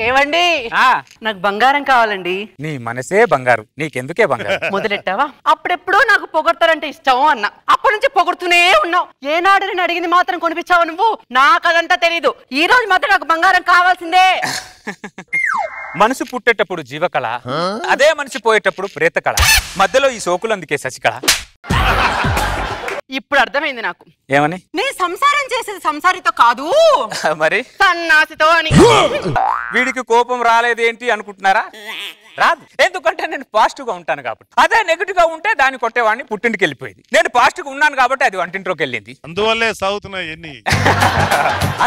ఏవండి నాకు బంగారం కావాలండి. నీ మనసే బంగారు, నీకెందుకే బంగారు? మొదలెట్టావా? అప్పుడెప్పుడో నాకు పొగడతారంటే ఇష్టం అన్నా, అప్పటి నుంచి పొగుడుతూనే ఉన్నావు. ఏనాడు నేను అడిగింది మాత్రం కొనిపించావు నువ్వు? నాకు అదంతా తెలీదు. ఈ రోజు మాత్రం నాకు బంగారం కావాల్సిందే. మనసు పుట్టేటప్పుడు జీవకళ, అదే మనిషి పోయేటప్పుడు ప్రేతకళ, మధ్యలో ఈ సోకులు అందుకే శశికళ. ఇప్పుడు అర్థమైంది నాకు. ఏమని? నేను సంసారం చేసేది సంసారితో కాదు, మరి సన్నాసితో అని. వీడికి కోపం రాలేదేంటి అనుకుంటున్నారా? రాదు. ఎందుకంటే నేను పాజిటివ్ గా ఉంటాను కాబట్టి. అదే నెగిటివ్ గా ఉంటే దాన్ని కొట్టేవాడిని, పుట్టింటికి వెళ్ళిపోయింది. నేను పాజిటివ్ గా ఉన్నాను కాబట్టి అది వంటింట్లోకి వెళ్ళింది. అందువల్లే సాగుతున్నాయి ఎన్ని.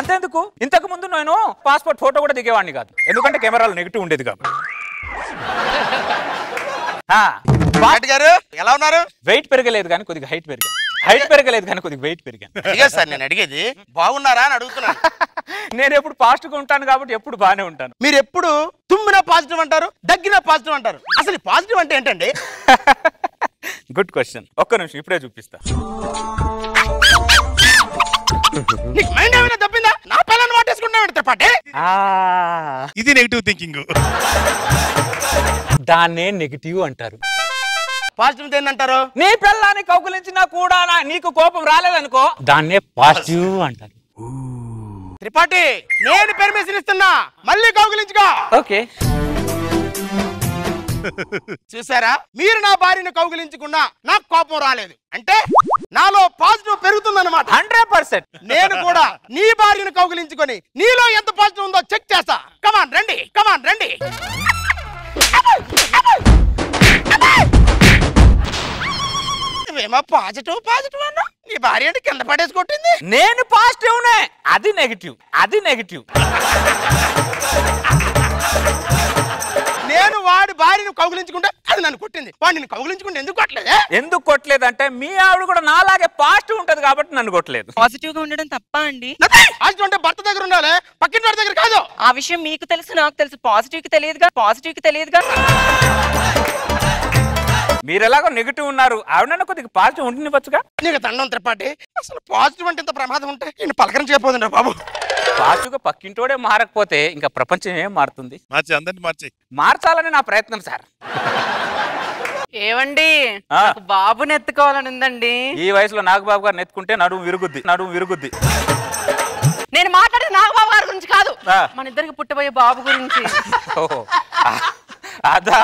అంతేందుకు, ఇంతకు ముందు నేను పాస్పోర్ట్ ఫోటో కూడా దిగేవాడిని కాదు, ఎందుకంటే కెమెరాలు నెగిటివ్ ఉండేది కాబట్టి. గారు ఎలా ఉన్నారు? వెయిట్ పెరగలేదు కానీ కొద్దిగా హైట్ పెరిగాను. హైట్ పెరగలేదు కానీ కొద్దిగా వెయిట్ పెరిగాను. సార్ నేను అడిగేది బాగున్నారా అని అడుగుతున్నాను. నేను ఎప్పుడు పాజిటివ్ గా ఉంటాను కాబట్టి ఎప్పుడు బాగానే ఉంటాను. మీరు ఎప్పుడు తుమ్మిన పాజిటివ్ అంటారు, దగ్గిన పాజిటివ్ అంటారు. అసలు పాజిటివ్ అంటే ఏంటండి? Good question. ఒక్క నిమిషం, ఇప్పుడే చూపిస్తా. నీకు మైండ్ ఏమైనా తప్పిందా? నా పిల్లని వాటేసుకుంటా పాటే. ఇది నెగిటివ్ థింకింగ్. దాన్నే నెగిటివ్ అంటారు. పాజిటివ్ దేన్నంటారు? నీ పిల్లాన్ని కౌగులించినా కూడా నీకు కోపం రాలేదనుకో, దాన్నే పాజిటివ్ అంటారు. త్రిపాఠి, నేను పర్మిషన్ ఇస్తున్నా, మళ్ళీ కౌగులించుకో. ఓకే. చూసారా, మీరు నా భార్యను కౌగిలించుకున్నా నాకు కోపం రాలేదు అంటే నాలో పాజిటివ్ పెరుగుతుందన్నమాట. 100%. నేను కూడా నీ భార్యను కౌగిలించుకొని నీలో ఎంత పాజిటివ్ ఉందో చెక్ చేస్తా. కమాన్ రండి, కమాన్ రండి. నువ్వేమో పాజిటివ్ పాజిటివ్ అన్నా, నీ భార్య అంటే కింద పడేసి కొట్టింది. నేను పాజిటివ్నే, అది నెగిటివ్, అది నెగిటివ్. నేను వాడి భార్యను కౌగిలించుకుంటే అది నన్ను కొట్టింది. వాడు నిన్ను కౌగిలించుకుంటే ఎందుకు కొట్టలేదు? ఎందుకు కొట్టలేదు అంటే మీ ఆవిడ కూడా నాలాగే పాజిటివ్ ఉంటది కాబట్టి నన్ను కొట్టలేదు. పాజిటివ్ గా ఉండడం తప్ప అండి? పాజిటివ్ అంటే భర్త దగ్గర ఉండాలి, పక్కింటి వాడి దగ్గర కాదు. ఆ విషయం మీకు తెలుసు, నాకు తెలుసు. పాజిటివ్ కి తెలియదుగా, పాజిటివ్ కి తెలియదుగా. మీరు ఎలాగో నెగిటివ్ ఉన్నారు, ఆవిడ కొద్దిగా పాజిటివ్ ఉండినివ్వచ్చుగా. నీకు దండం త్రిపాఠి, అసలు పాజిటివ్ అంటే ఇంత ప్రమాదం ఉంటే నేను పలకరించకపోతుండే బాబు. పాజిటివ్ గా పక్కింటోడే మారకపోతే ఇంకా ప్రపంచం ఏం మారుతుంది? మార్చి, అందరిని మార్చి. మార్చాలని నా ప్రయత్నం సార్. ఏవండి, బాబుని ఎత్తుకోవాలని ఉందండి. ఈ వయసులో నాగబాబు గారు నెత్తుకుంటే నడుము విరుగుద్ది, నడుము విరుగుద్ది. నేను మాట్లాడేది నాగబాబు గారి గురించి కాదు, మన ఇద్దరికి పుట్టబోయే బాబు గురించి. అదా,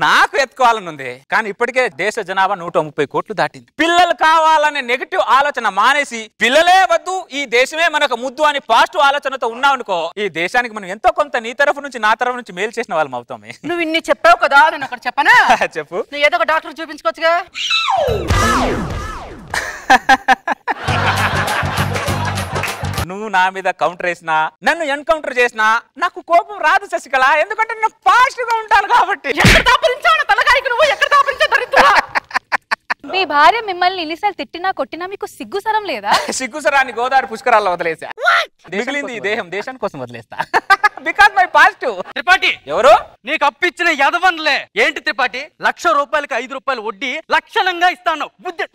నాకు ఎత్తుకోవాలని ఉంది కానీ ఇప్పటికే దేశ జనాభా 130 కోట్లు దాటింది. పిల్లలు కావాలనే నెగిటివ్ ఆలోచన మానేసి పిల్లలే వద్దు, ఈ దేశమే మనకు ముద్దు అని పాజిటివ్ ఆలోచనతో ఉన్నావనుకో, ఈ దేశానికి మనం ఎంతో కొంత నీ తరఫు నుంచి నా తరఫు నుంచి మేలు చేసిన వాళ్ళం అవుతామే. నువ్వు ఇన్ని చెప్పావు కదా, నేను అక్కడ చెప్పనా? చెప్పు. నువ్వు ఏదో ఒక డాక్టర్ చూపించుకోవచ్చుగా. నువ్వు నా మీద కౌంటర్ వేసినా, నన్ను ఎన్కౌంటర్ చేసినా నాకు కోపం రాదు శశికళ, ఎందుకంటే నేను పాజిటివ్ గా ఉంటాను కాబట్టి. ఎక్కడ దాపరించావు తలకాయకి నువ్వు? ఎక్కడ దాపరించావు దరిద్రుడా? మీ భార్య మిమ్మల్ని ఇన్నిసార్లు తిట్టినా కొట్టినా మీకు సిగ్గుసరం లేదా? సిగ్గుసరాన్ని గోదావరి పుష్కరాల్లో వదిలేసా, మిగిలింది ఈ దేహం దేశాని కోసం వదిలేస్తా. Because my positive. త్రిపాఠి, ఎవరు నీకు అప్పిచ్చిన యదవన్లే. ఏంటి త్రిపాఠి, 1,00,000 రూపాయలకి 5 రూపాయలు వడ్డీ లక్షణంగా ఇస్తాను. బుద్ధి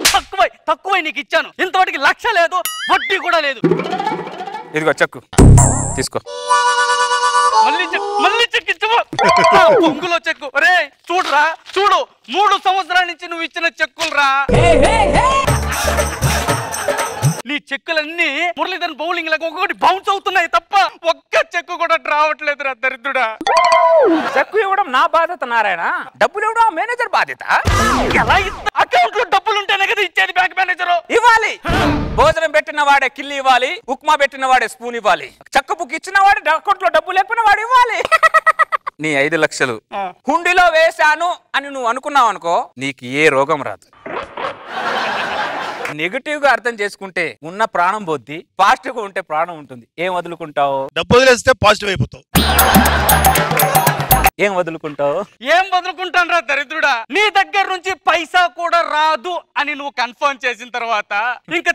తక్కువై నీకు ఇచ్చాను. ఇంతవరకు 1,00,000 లేదు, వడ్డీ కూడా లేదు. ఇదిగో చెక్కు తీసుకో. మళ్ళీ చెక్కించవు, పొంగులో చెక్కు. రే చూడురా, చూడు, 3 సంవత్సరాల నుంచి నువ్వు ఇచ్చిన చెక్కులురా. నీ చెక్కులన్నీ మురళీధరన్ బౌలింగ్ లాగా ఒక్కొక్కటి బౌన్స్ అవుతున్నాయి తప్ప ఒక్క చెక్కు కూడా రావట్లేదురా దరిద్రుడా. చెక్కు ఇవ్వడం నా బాధ్యత నారాయణ, డబ్బులు ఇవ్వడం మేనేజర్ బాధ్యత. ఎలా ఇస్తా? అకౌంట్ లో డబ్బులు ఉంటేనే కదా ఇచ్చేది బ్యాంక్ మేనేజర్. ఇవ్వాలి. భోజనం పెట్టిన వాడే కిల్లి ఇవ్వాలి, ఉప్మా పెట్టిన వాడే స్పూన్ ఇవ్వాలి, చెక్క బుక్ ఇచ్చిన వాడే అకౌంట్ లో డబ్బు లేకపోయిన వాడు ఇవ్వాలి. నీ 5 లక్షలు హుండీలో వేశాను అని నువ్వు అనుకున్నావు అనుకో, నీకు ఏ రోగం రాదు. నెగిటివ్ గా అర్థం చేసుకుంటే ఉన్న ప్రాణం పోద్ది, పాజిటివ్ గా ఉంటే ప్రాణం ఉంటుంది. ఏం వదులుకుంటావు? డబ్బు వదిలేస్తే పాజిటివ్ అయిపోతావు. ఏం వదులుకుంటావు? ఏం వదులుకుంటాను రా దరిద్రుడా, నీ దగ్గర నుంచి పైసా కూడా రాదు అని నువ్వు కన్ఫర్మ్ చేసిన తర్వాత ఇంకా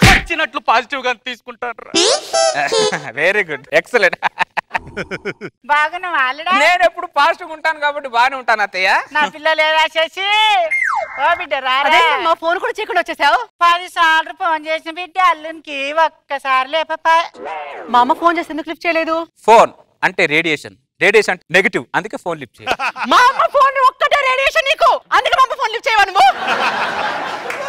వచ్చినట్లు పాజిటివ్ గా తీసుకుంటాను. Very good, excellent. బాగున్నా? నేను ఎప్పుడు పాజిటివ్ ఉంటాను కాబట్టి బాగానే ఉంటాను అత్తయ్య. నా పిల్లలు చేసి మా ఫోన్ కూడా చేయకుండా వచ్చేసావు. 10 సార్లు ఫోన్ చేసిన బిడ్డ అల్లునికి ఒక్కసారి లేప. మా అమ్మ ఫోన్ చేసి ఎందుకు లిఫ్ట్ చేయలేదు? ఫోన్ అంటే రేడియేషన్ రేడియేషన్ అంటే నెగిటివ్, అందుకే ఫోన్ లిఫ్ట్ చేయాలి. మా అమ్మ ఫోన్ ఒక్కటే రేడియేషన్ నీకు, అందుకే మా అమ్మ ఫోన్ లిఫ్ట్ చేయవా నువ్వు?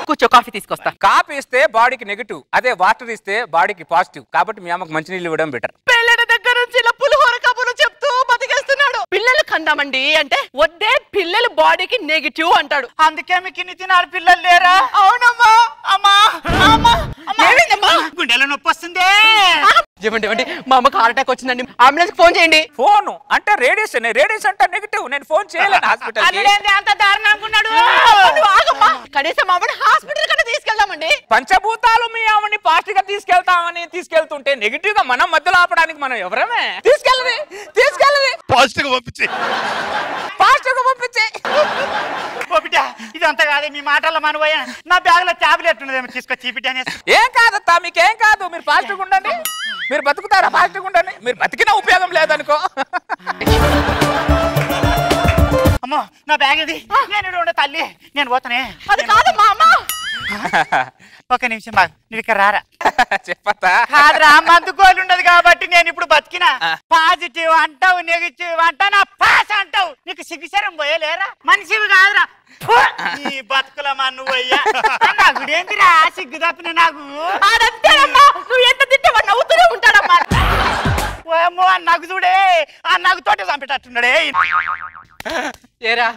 కూర్చో, కాఫీ తీసుకొస్తా. కాఫీ ఇస్తే బాడీకి నెగిటివ్, అదే వాటర్ ఇస్తే బాడీకి పాజిటివ్. కాబట్టి మీ అమ్మకు మంచినీళ్ళు ఇవ్వడం బెటర్. పిల్లల దగ్గర నుంచి ఇలా పులిహోర కబుర్లు చెప్తూ బతికేస్తున్నాడు. పిల్లలు కందామండి అంటే వద్దే, పిల్లలు బాడీకి నెగిటివ్ అంటాడు. అందుకే మీకు ఇన్ని తినాలి పిల్లలు లేరా? అవునమ్మా. అమ్మా అమ్మా ఏమైందమ్మా? గుండెలో నొప్పి వస్తుంది. ఏమండి మా అమ్మకి హార్ట్ అటాక్ వచ్చిందండి, అంబులెన్స్ ఫోన్ చేయండి. ఫోన్ అంటే రేడియేషన్, రేడియేషన్ అంటే నెగిటివ్. నేను ఫోన్ చేయలేను హాస్పిటల్. అంత దారుణం అనుకున్నాడు. కనీసం అమ్మని హాస్పిటల్ కన్నా తీసుకెళ్దామండి. పంచభూతాలు మీ ఆవిడని పాజిటివ్ గా తీసుకెళ్తామని తీసుకెళ్తుంటే నెగిటివ్ గా మనం మధ్యలో ఆపడానికి మనం ఎవరమే? తీసుకెళ్ళది పాజిటివ్ గా పంపించే. పాజిటివ్ గా పంపించే. బిడ్డ ఇదంతా కాదు, మీ మాటల్లో మనబోయా. నా బ్యాగ్ లో టాబ్లెట్ ఉన్నదేమో తీసుకొచ్చి బిడ్డ. ఏం కాదత్తా, మీకేం కాదు. మీరు పాజిటివ్ ఉండండి, మీరు బతుకుతారా? పాజిటివ్ ఉండండి. మీరు బతికినా ఉపయోగం లేదనుకో. అమ్మో నా బ్యాగ్ ఇది. నేను ఉండే తల్లి, నేను పోతానే. అది కాదమ్మా అమ్మ. ఒక నిమిషం బాగా, నువ్వు ఇక్కడ రారా. చెప్పతా కాదురా, మందుకోలు ఉండదు కాబట్టి నేను ఇప్పుడు బతికినా. పాజిటివ్ అంటావు, నెగిటివ్ అంటావు, నా పాస్ అంటావు. నీకు సిగ్గుసరం పోయలేరా? మనిషివి కాదురా. ఈ బతుకులమ్మా నువ్వయ్యా. నాకు ఏంటిరా సిగ్గు తప్పిన నాకు. నువ్వు ఎంత తింటే నవ్వుతూనే ఉంటాడమ్మా. ఓమో ఆ నగు చూడే, ఆ నగుతోటే చంపేటట్టున్నాడే. ఏరా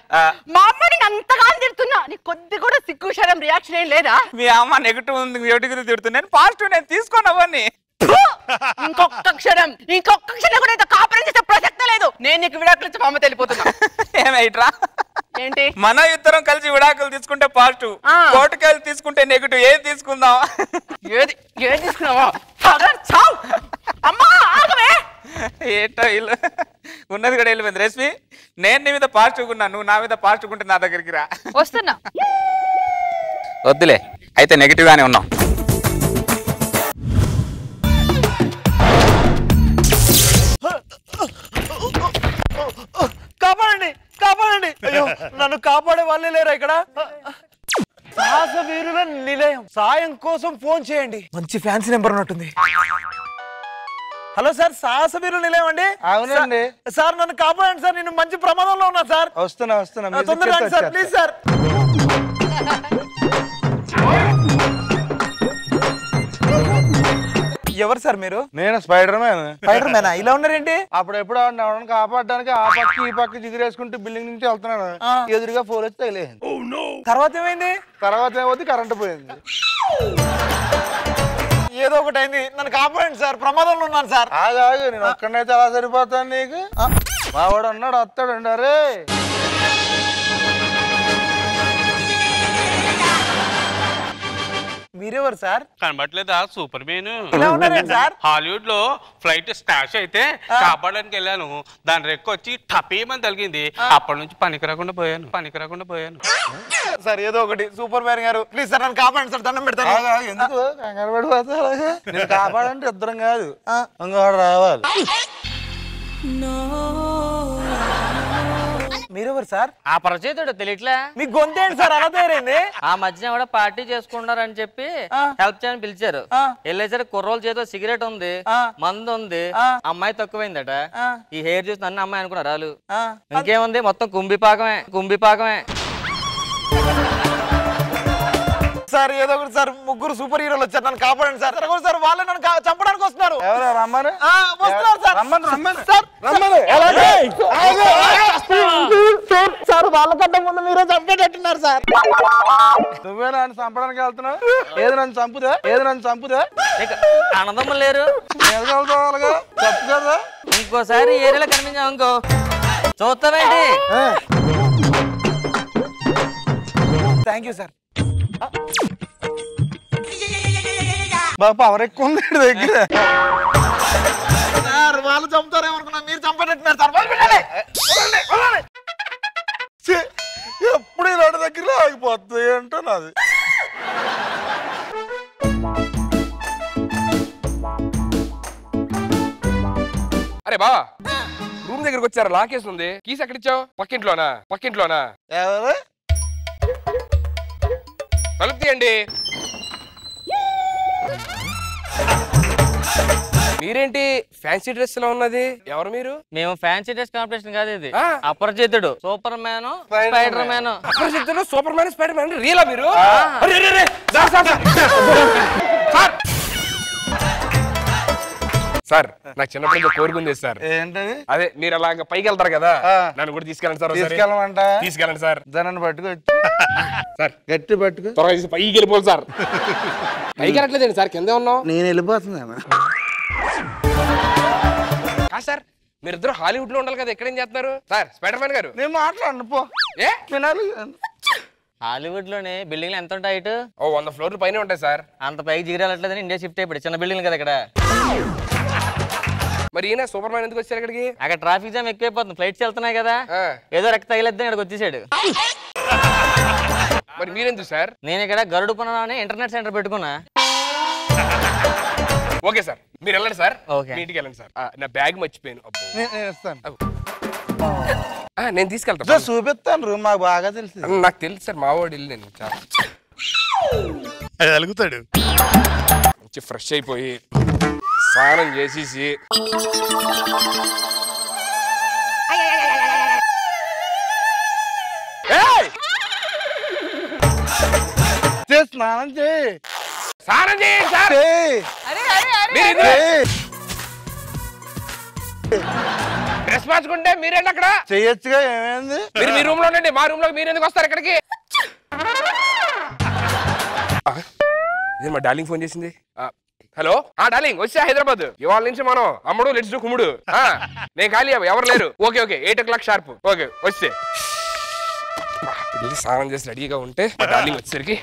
మా అమ్మని అంతగా తిడుతున్నా, నీకు కొద్ది కూడా సిగ్గు శరం రియాక్షన్ ఏం లేదా? మీ అమ్మ నెగిటివ్ ఉంది, నెగిటివ్ తిడుతుంది. నేను పాజిటివ్, నేను తీసుకోను అవన్నీ. ఇంకొక క్షణం కూడా కాపురం చేసే ప్రసక్తే లేదు. నేను నీకు విడాకులు ఇచ్చి మా అమ్మ తెలిపోతున్నా. ఏమైట్రా? ఏంటి? మన ఇద్దరం కలిసి విడాకులు తీసుకుంటే పాజిటివ్, కోర్టుకెళ్ళి తీసుకుంటే నెగిటివ్. ఏది తీసుకుందాం? ఏది తీసుకున్నావా? అమ్మా ఆగవే. ఏంటో ఇల్లు ఉన్నది కూడా వెళ్ళిపోయింది. రేష్మి, నేను నీ మీద పాజిటివ్ ఉన్నా, నువ్వు నా మీద పాజిటివ్ ఉంటే నా దగ్గరికి రా. వస్తున్నా. వద్దులే, అయితే నెగిటివ్ గానే ఉన్నాం. కాపాడండి, కాపాడండి. అయ్యో నన్ను కాపాడే వాళ్ళే లేరా ఇక్కడ? సాహస వీరుల నిలయం, సాయం కోసం ఫోన్ చేయండి. మంచి ఫ్యాన్సీ నెంబర్ ఉన్నట్టుంది. హలో సార్, సాహస వీరుల నిలయం అండి. అవునండి సార్, నన్ను కాపాడండి సార్, నేను మంచి ప్రమాదంలో ఉన్నా సార్. వస్తున్నా తొందరగా రండి సార్, ప్లీజ్ సార్. ఎవరు సార్ మీరు? నేను స్పైడర్ మ్యాన్. స్పైడర్ మ్యానా? ఇలా ఉన్నారేంటి? అప్పుడు ఎప్పుడు కాపాడడానికి ఆ పక్క ఈ పక్క జిగిరేసుకుంటూ బిల్డింగ్ నుంచి వెళ్తున్నాను. ఎదురుగా ఫోన్ వచ్చి తగిలేసింది. తర్వాత ఏమైంది? తర్వాత ఏమవుతుంది, కరెంట్ పోయింది. ఏదో ఒకటి అయింది, నన్ను కాపాడండి సార్, ప్రమాదంలో ఉన్నాను సార్. ఆగు, నేను ఒక్కడైతే అలా సరిపోతాను నీకు. మావాడు అన్నాడు వస్తాడండి. అరే మీరెవరు సార్? కనబట్లేదా super man? ఇలా ఉన్నారేంటి సార్? హాలీవుడ్ లో ఫ్లైట్ స్టాష్ అయితే కాపాడడానికి వెళ్ళాను, దాని రెక్కొచ్చి టపేమని తగిలింది. అప్పటి నుంచి పనికి రాకుండా పోయాను. సార్ ఏదో ఒకటి, సూపర్ మ్యాన్ గారు ప్లీజ్ సార్, నన్ను కాపాడండి సార్, దండం పెడతాను. ఎందుకు కంగారు పడిపోతా? అలాగే నేను కాపాడంటే ఇద్దరం కాదు, ఇంకోటి రావాలి. మీరెవరు సార్? ఆ పరిచయతుడు తెలియట్లే. మీ గొంతేంటి సార్ అలా తయారైంది? ఆ మధ్య కూడా పార్టీ చేసుకుంటారని చెప్పి హెల్ప్ చేయని పిలిచారు. వెళ్ళేసరికి కుర్రోళ్ళ చేతిలో సిగరెట్ ఉంది, మందు ఉంది, అమ్మాయి తక్కువైందట. ఈ హెయిర్ చూసి నన్ను అమ్మాయి అనుకున్నారు వాళ్ళు. ఇంకేముంది, మొత్తం కుంభిపాకమే. సార్ ఏదో ఒకటి సార్, ముగ్గురు సూపర్ హీరోలు వచ్చారు, నన్ను కాపాడండి సార్. సార్ వాళ్ళే నన్ను చంపడానికి వస్తున్నారు. రమ్మని వస్తున్నారు సార్. రమ్మని సార్ సార్, వాళ్ళకంటే ముందు మీరే చంపేటట్టున్నారు సార్. నువ్వే నన్ను చంపడానికి వెళ్తున్నావు? ఏది నన్ను చంపుదా? ఆనందం లేరు. తప్పు కదా. ఇంకోసారి ఏరియాలో కనిపించావు ఇంకో చూస్తావేంటి? Thank you sir. బాబు పవర్ ఎక్కువ ఉంది దగ్గర. సార్ వాళ్ళు చంపుతారేమనుకున్నా, మీరు చంపేటట్టున్నారు సార్. ఎప్పుడు ఇలాంటి దగ్గర ఆగిపోతుంది అంటే నాది. అరే బావా, రూమ్ దగ్గరకు వచ్చారా? లాకేసి ఉంది, కీస్ ఎక్కడిచ్చావు? పక్కింట్లోనా? ఎవరు? తలుపు తీయండి. మీరేంటి ఫ్యాన్సీ డ్రెస్ లో ఉన్నది? ఎవరు మీరు? మేము ఫ్యాన్సీ డ్రెస్ కాంపిటీషన్ కాదు ఇది. అపరిచితుడు, సూపర్ మ్యాన్, స్పైడర్ మ్యాన్. అపరిచితుడు, సూపర్ మ్యాన్, స్పైడర్ మ్యాన్ రియలా మీరు? సార్ నాకు చిన్నప్పుడు కోరుకుంది సార్. ఏంటది? అదే మీరు అలాగ పైకి వెళ్తారు కదా, నన్ను కూడా తీసుకెళ్ళండి సార్. తీసుకెళ్ళమంట? తీసుకెళ్ళండి సార్. దాన్ని పట్టుకో సార్, గట్టి పట్టుకో. త్వరగా పైకి వెళ్ళిపోవాలి సార్. పైకి వెళ్ళట్లేదండి సార్, కింద ఉన్నాం. నేను వెళ్ళిపోతున్నాను సార్. మీరిద్దరు హాలీవుడ్ లో ఉండాలి కదా, ఎక్కడేం చేస్తున్నారు సార్? స్పైడర్ మ్యాన్ గారు నేను మాట్లాడను పో. ఏ వినాలి. హాలీవుడ్ లోనే బిల్డింగ్లు ఎంత ఉంటాయి? ఇటు 100 ఫ్లోర్లు పైన ఉంటాయి సార్. అంత పైకి జిగిరాలట్లేదని ఇండియా షిఫ్ట్ అయిపోయి చిన్న బిల్డింగ్ కదా ఇక్కడ. మరి ఈయన సూపర్ మ్యాన్ ఎందుకు వచ్చారు ఇక్కడికి? అక్కడ ట్రాఫిక్ జామ్ ఎక్కువైపోతుంది, ఫ్లైట్స్ వెళ్తున్నాయి కదా, ఏదో రెక్క తగిలేద్దని ఇక్కడికి వచ్చేసాడు. మరి మీరెందుకు సార్? నేను ఇక్కడ గరుడు పునరా అని ఇంటర్నెట్ సెంటర్ పెట్టుకున్నా. ఓకే సార్, మీరు వెళ్ళండి సార్. ఓకే, ఇంటికి వెళ్ళండి సార్. నా బ్యాగ్ మర్చిపోయాను. నేను తీసుకెళ్తాను. చూపిస్తాను, మాకు బాగా తెలుసు. నాకు తెలుసు సార్, మా వాడు వెళ్ళి నేను అది అలుగుతాడు. మంచి ఫ్రెష్ అయిపోయి స్నానం చేసేసి స్నానం చేయి. స్నానం చేయండి సార్. డ్రెస్ మార్చుకుంటే మీరేంటి అక్కడ చెయ్యొచ్చుగా, ఏమైంది? మీరు మీ రూమ్ లో ఉండండి, మా రూమ్ లో మీరు ఎందుకు వస్తారు ఇక్కడికి? ఇదే మా డార్లింగ్ ఫోన్ చేసింది. హలో డార్లింగ్, వచ్చా హైదరాబాద్. ఇవాళ నుంచి మనం అమ్ముడు లెట్స్ డు కుమ్ముడు. నేను ఖాళీ, ఎవరు లేరు. Okay okay, 8 o'clock sharp. Okay వస్తే స్నానం చేసి రెడీగా ఉంటే మా డార్లింగ్ వచ్చేసరికి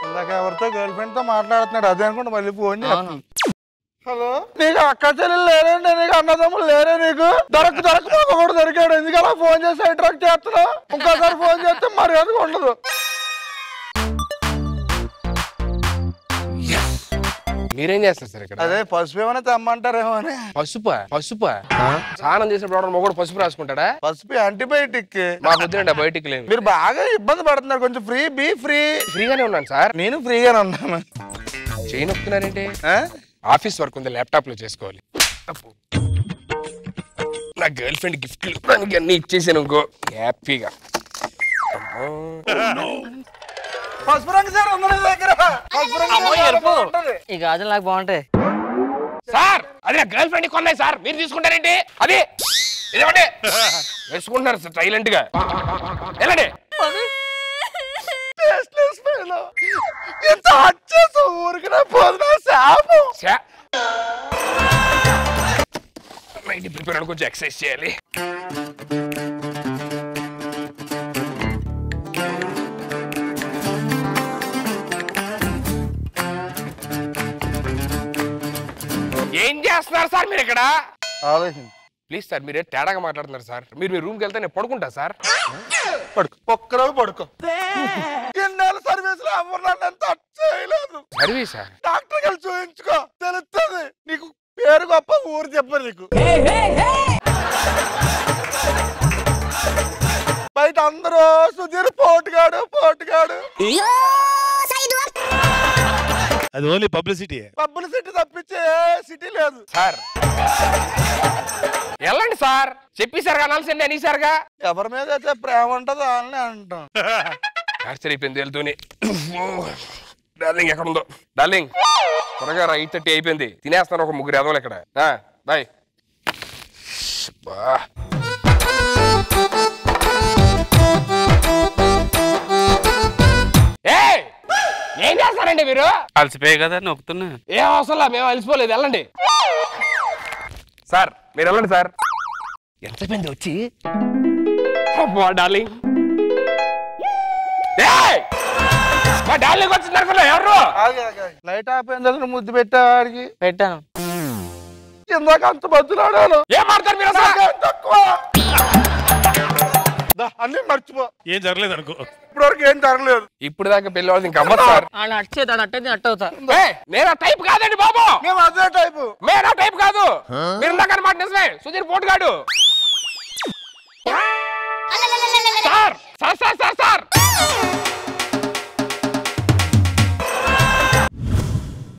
ఇందాక ఎవరితో గర్ల్ ఫ్రెండ్ తో మాట్లాడుతున్నాడు, అదే అనుకుంటా మళ్ళీ ఫోన్ చేస్తాను. హలో, నీకు అక్క చెల్లెలు లేరండి, నీకు అన్నదమ్ములు లేరే? నీకు దొరక కూడా దొరికాడు, ఎందుకు అలా ఫోన్ చేసి అట్రాక్ట్ చేస్తున్నావు? ఇంకోసారి ఫోన్ చేస్తే మర్యాదగా ఉండదు. మీరేం చేస్తారు సార్ ఇక్కడ? అదే పసుపు ఏమైనా తెమ్మంటారేమో అని. పసుపా స్నానం చేసినప్పుడు మొగడు పసుపు రాసుకుంటాడా? పసుపు యాంటీబయాటిక్. మాకు వద్దండి బయటికి లేదు. మీరు బాగా ఇబ్బంది పడుతున్నారు, కొంచెం ఫ్రీగానే ఉన్నాను సార్. నేను ఫ్రీగానే ఉన్నాను. చేయి నొక్కుతున్నారేంటి? ఆఫీస్ వర్క్ ఉంది, ల్యాప్టాప్ లో చేసుకోవాలి. నా గర్ల్ ఫ్రెండ్ గిఫ్ట్లు దానికి అన్ని ఇచ్చేసాను ఇంకో హ్యాపీగా. పసుపు రంగు సార్ దగ్గర. ఈ గాజులు నాకు బాగుంటాయి సార్. అది నా గర్ల్ ఫ్రెండ్ కొన్నాయి సార్, మీరు తీసుకుంటారేంటి? అది ఇదేమంటే వేసుకుంటున్నారు సార్ సైలెంట్ గా. వెళ్ళండి. ప్రిపేర్ కొంచెం ఎక్సర్సైజ్ చేయాలి. ఏం చేస్తున్నారు సార్ మీరు ఇక్కడ? ప్లీజ్ సార్, మీరే తేడాగా మాట్లాడుతున్నారు సార్. మీరు మీ రూమ్కి వెళ్తే నేను పడుకుంటా సార్. ఒక్కరోజు పడుకో. సర్వీస్ లో ఎవరు నన్ను ఎంత చేయలేదు. సర్వీసా? డాక్టర్ గారు చూపించుకో, తెలుస్తుంది. నీకు పేరు గొప్ప, ఊరు చెప్పరు నీకు. బయట అందరూ సుధీర్ పోటుగాడు. అది ఓన్లీ పబ్లిసిటీ తప్పించే సిటీ లేదు సార్. వెళ్ళండి సార్, చెప్పేశారు అనాల్సింది అనేసారుగా. ఎవరి మీద అయితే ప్రేమ ఉంటుందో అని అంటాం. ఆశ్చర్యపోయింది వెళ్తూనే. డార్లింగ్ ఎక్కడ ఉందో? డార్లింగ్ త్వరగా 8:30 అయిపోయింది, తినేస్తాను ఒక 3 ఎదవలు ఇక్కడ. బాయ్. ఏం చేస్తారండి మీరు? అలసిపోయాయి కదా నొక్కుతున్నా. ఏం అవసరం, మేము అలసిపోలేదు. వెళ్ళండి సార్, మీరు వెళ్ళండి సార్. ఎంతమంది వచ్చి డార్లింగ్ మా డార్లింగ్ వచ్చింది అనుకున్నా. ఎవరు? లైట్ ఆపేందుకు ముద్దు పెట్టేవాడికి పెట్టాను. ఇందాక అంత బతులాడాను. ఏం మాట్లాడతారు మీరు? తక్కువ అన్ని మర్చిపో. ఏం జరగలేదు అనుకో. ఇప్పటివరకు ఏం జరగలేదు. ఇప్పుడు దాకా పెళ్లి వాళ్ళది ఇంకా అమ్మదు సార్. అట్టవుతా. నేను ఆ టైప్ కాదండి బాబు. మేము అదే టైపు. మేము ఆ టైప్ కాదు. మీరు ఇందాక మాట నిజమే. సుధీర్ పోటుగాడు. Sir sir sir sir